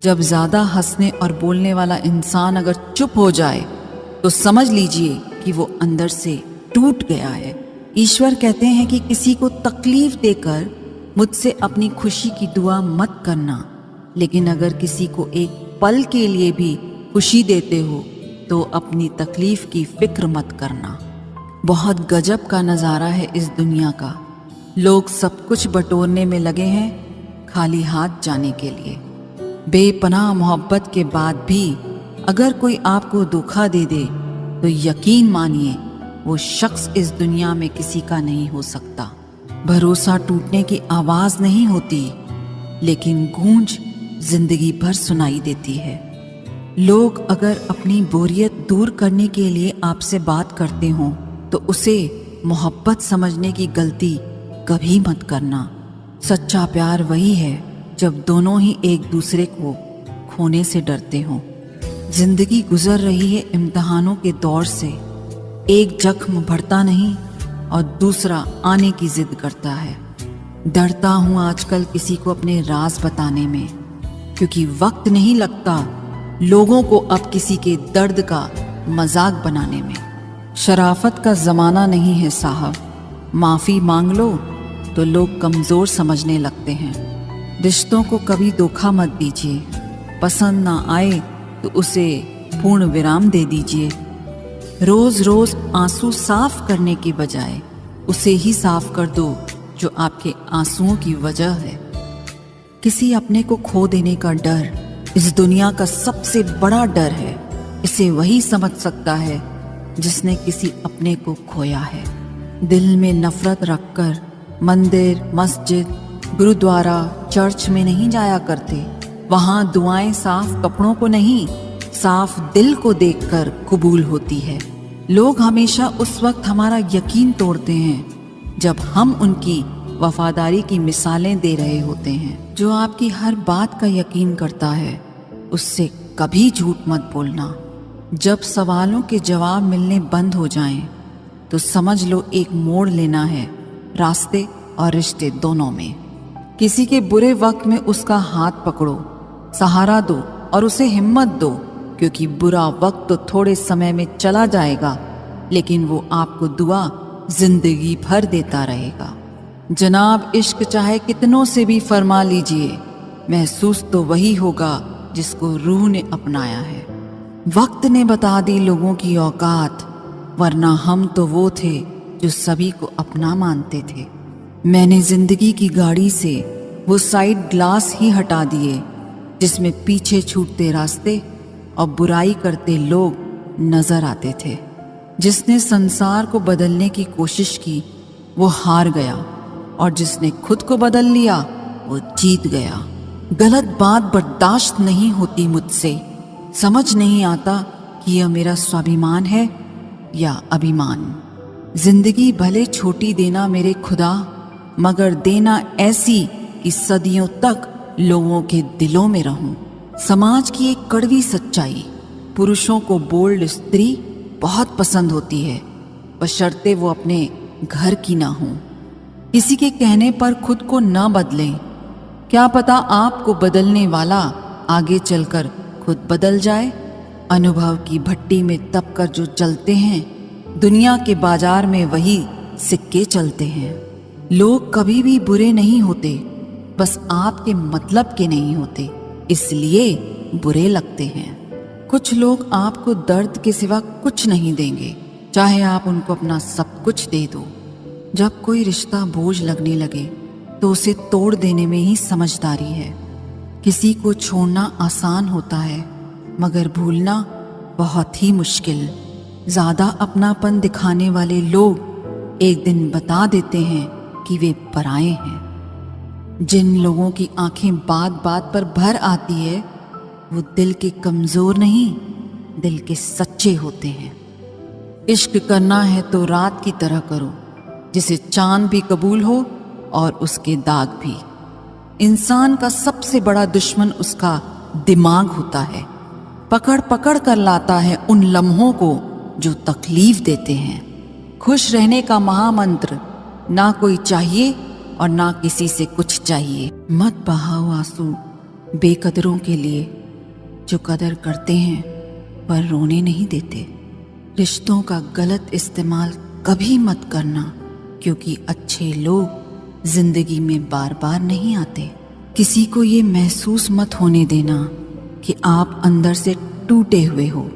जब ज़्यादा हंसने और बोलने वाला इंसान अगर चुप हो जाए तो समझ लीजिए कि वो अंदर से टूट गया है। ईश्वर कहते हैं कि किसी को तकलीफ देकर मुझसे अपनी खुशी की दुआ मत करना, लेकिन अगर किसी को एक पल के लिए भी खुशी देते हो तो अपनी तकलीफ की फिक्र मत करना। बहुत गजब का नज़ारा है इस दुनिया का। लोग सब कुछ बटोरने में लगे हैं खाली हाथ जाने के लिए। बेपनाह मोहब्बत के बाद भी अगर कोई आपको धोखा दे दे तो यकीन मानिए वो शख्स इस दुनिया में किसी का नहीं हो सकता। भरोसा टूटने की आवाज़ नहीं होती, लेकिन गूंज जिंदगी भर सुनाई देती है। लोग अगर अपनी बोरियत दूर करने के लिए आपसे बात करते हों तो उसे मोहब्बत समझने की गलती कभी मत करना। सच्चा प्यार वही है जब दोनों ही एक दूसरे को खोने से डरते हों। जिंदगी गुजर रही है इम्तिहानों के दौर से। एक जख्म भरता नहीं और दूसरा आने की जिद करता है। डरता हूँ आजकल किसी को अपने राज बताने में, क्योंकि वक्त नहीं लगता लोगों को अब किसी के दर्द का मजाक बनाने में। शराफत का ज़माना नहीं है साहब, माफ़ी मांग लो तो लोग कमज़ोर समझने लगते हैं। रिश्तों को कभी धोखा मत दीजिए, पसंद ना आए तो उसे पूर्ण विराम दे दीजिए। रोज़ रोज़ आंसू साफ करने की बजाय उसे ही साफ कर दो जो आपके आंसुओं की वजह है। किसी अपने को खो देने का डर इस दुनिया का सबसे बड़ा डर है। इसे वही समझ सकता है जिसने किसी अपने को खोया है। दिल में नफरत रखकर मंदिर, मस्जिद, गुरुद्वारा, चर्च में नहीं जाया करते। वहाँ दुआएं साफ कपड़ों को नहीं, साफ दिल को देखकर कबूल होती है। लोग हमेशा उस वक्त हमारा यकीन तोड़ते हैं जब हम उनकी वफादारी की मिसालें दे रहे होते हैं। जो आपकी हर बात का यकीन करता है उससे कभी झूठ मत बोलना। जब सवालों के जवाब मिलने बंद हो जाएं, तो समझ लो एक मोड़ लेना है रास्ते और रिश्ते दोनों में। किसी के बुरे वक्त में उसका हाथ पकड़ो, सहारा दो और उसे हिम्मत दो, क्योंकि बुरा वक्त तो थोड़े समय में चला जाएगा, लेकिन वो आपको दुआ जिंदगी भर देता रहेगा। जनाब, इश्क चाहे कितनों से भी फरमा लीजिए, महसूस तो वही होगा जिसको रूह ने अपनाया है। वक्त ने बता दी लोगों की औकात, वरना हम तो वो थे जो सभी को अपना मानते थे। मैंने जिंदगी की गाड़ी से वो साइड ग्लास ही हटा दिए जिसमें पीछे छूटते रास्ते और बुराई करते लोग नजर आते थे। जिसने संसार को बदलने की कोशिश की वो हार गया, और जिसने खुद को बदल लिया वो जीत गया। गलत बात बर्दाश्त नहीं होती मुझसे। समझ नहीं आता कि यह मेरा स्वाभिमान है या अभिमान। जिंदगी भले छोटी देना मेरे खुदा, मगर देना ऐसी कि सदियों तक लोगों के दिलों में रहूं। समाज की एक कड़वी सच्चाई, पुरुषों को बोल्ड स्त्री बहुत पसंद होती है, बशर्ते वो अपने घर की ना हो। किसी के कहने पर खुद को ना बदलें, क्या पता आपको बदलने वाला आगे चलकर खुद बदल जाए। अनुभव की भट्टी में तप कर जो चलते हैं, दुनिया के बाजार में वही सिक्के चलते हैं। लोग कभी भी बुरे नहीं होते, बस आपके मतलब के नहीं होते, इसलिए बुरे लगते हैं। कुछ लोग आपको दर्द के सिवा कुछ नहीं देंगे, चाहे आप उनको अपना सब कुछ दे दो। जब कोई रिश्ता बोझ लगने लगे तो उसे तोड़ देने में ही समझदारी है। किसी को छोड़ना आसान होता है, मगर भूलना बहुत ही मुश्किल। ज़्यादा अपनापन दिखाने वाले लोग एक दिन बता देते हैं कि वे पराए हैं। जिन लोगों की आंखें बात बात पर भर आती है वो दिल के कमज़ोर नहीं, दिल के सच्चे होते हैं। इश्क करना है तो रात की तरह करो, जिसे चांद भी कबूल हो और उसके दाग भी। इंसान का सबसे बड़ा दुश्मन उसका दिमाग होता है। पकड़ पकड़ कर लाता है उन लम्हों को जो तकलीफ देते हैं। खुश रहने का महामंत्र, ना कोई चाहिए और ना किसी से कुछ चाहिए। मत बहाओ आंसू, बेकदरों के लिए जो कदर करते हैं पर रोने नहीं देते। रिश्तों का गलत इस्तेमाल कभी मत करना, क्योंकि अच्छे लोग जिंदगी में बार बार नहीं आते। किसी को ये महसूस मत होने देना कि आप अंदर से टूटे हुए हो,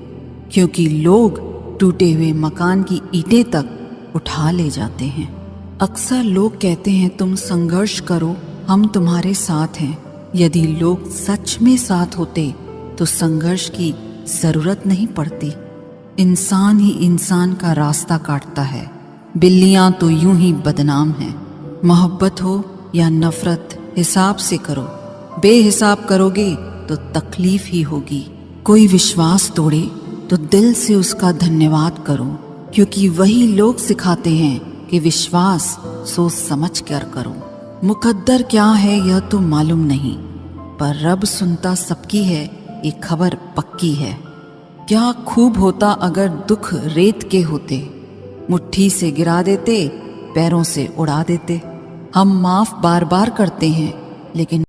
क्योंकि लोग टूटे हुए मकान की ईंटें तक उठा ले जाते हैं। अक्सर लोग कहते हैं तुम संघर्ष करो, हम तुम्हारे साथ हैं। यदि लोग सच में साथ होते तो संघर्ष की जरूरत नहीं पड़ती। इंसान ही इंसान का रास्ता काटता है। बिल्लियां तो यूं ही बदनाम हैं। मोहब्बत हो या नफरत, हिसाब से करो। बेहिसाब करोगे तो तकलीफ ही होगी। कोई विश्वास तोड़े तो दिल से उसका धन्यवाद करो, क्योंकि वही लोग सिखाते हैं कि विश्वास सोच समझ कर करो। मुकद्दर क्या है यह तो मालूम नहीं, पर रब सुनता सबकी है, ये खबर पक्की है। क्या खूब होता अगर दुख रेत के होते, मुट्ठी से गिरा देते, पैरों से उड़ा देते। हम माफ बार बार करते हैं, लेकिन